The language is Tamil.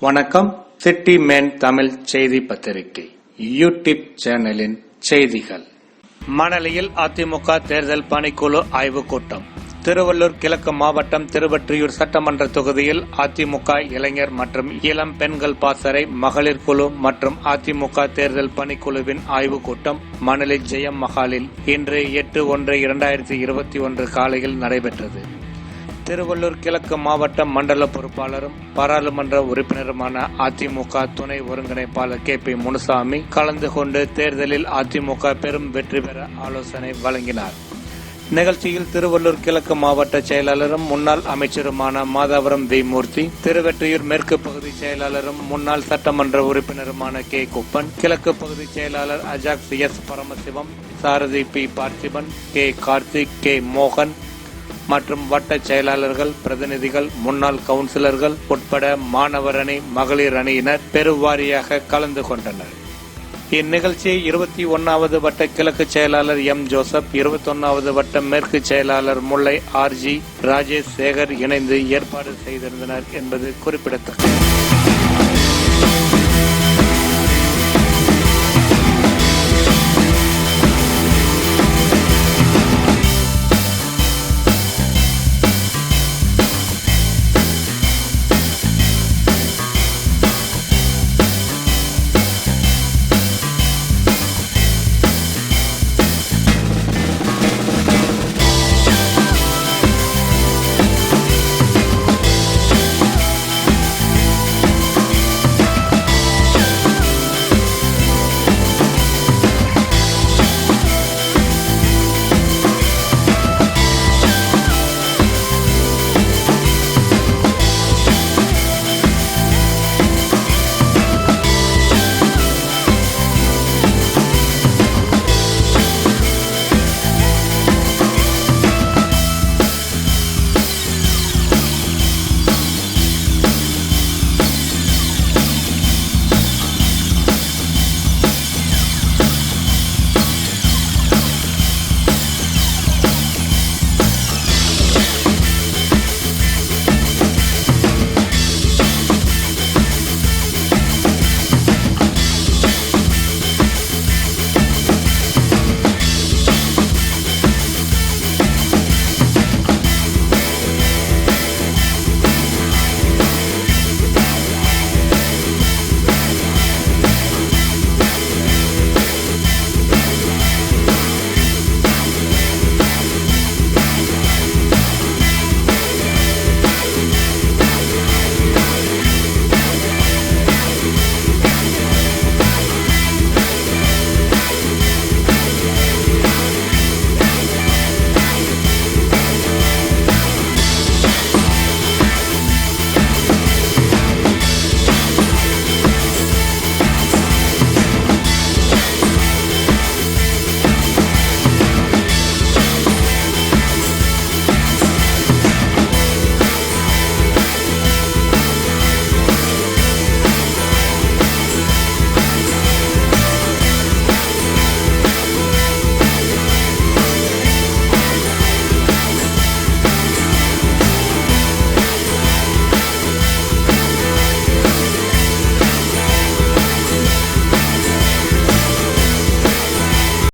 வணக்கம். சிட்டி மேன் தமிழ் செய்தி பத்திரிகை யூடியூப் சேனலின் செய்திகள். மணலியில் அதிமுக தேர்தல் பணிக்குழு ஆய்வுக் கூட்டம். திருவள்ளூர் கிழக்கு மாவட்டம் திருவொற்றியூர் சட்டமன்ற தொகுதியில் அதிமுக இளைஞர் மற்றும் இளம் பெண்கள் பாசறை மகளிர் குழு மற்றும் அதிமுக தேர்தல் பணிக்குழுவின் ஆய்வுக் கூட்டம் மணலி ஜெயம் மஹாலில் இன்று 8/1/2021 காலையில் நடைபெற்றது. திருவள்ளூர் கிழக்கு மாவட்ட மண்டல பொறுப்பாளரும் பாராளுமன்ற உறுப்பினருமான அதிமுக துணை ஒருங்கிணைப்பாளர் KP முனுசாமி கலந்து கொண்டு தேர்தலில் அதிமுக பெரும் வெற்றி பெற ஆலோசனை வழங்கினார். நிகழ்ச்சியில் திருவள்ளூர் கிழக்கு மாவட்ட செயலாளரும் முன்னாள் அமைச்சருமான மாதவரம் V மூர்த்தி, திருவொற்றியூர் மேற்கு பகுதி செயலாளரும் முன்னாள் சட்டமன்ற உறுப்பினருமான K குப்பன், கிழக்கு பகுதி செயலாளர் அஜாக் S பரமசிவம், சாரதி P Parthiban, K Karthik, K மோகன் மற்றும் வட்ட செயலாளர்கள், பிரதிநிதிகள், முன்னாள் கவுன்சிலர்கள் உட்பட மாணவர் அணி, மகளிர் அணியினர் பெருவாரியாக கலந்து கொண்டனர். இந்நிகழ்ச்சியை 21வது வட்ட கிழக்கு செயலாளர் M ஜோசப், 21வது வட்ட மேற்கு செயலாளர் முல்லை RG, ராஜேஷ் சேகர் இணைந்து ஏற்பாடு செய்திருந்தனர் என்பது குறிப்பிடத்தக்கது.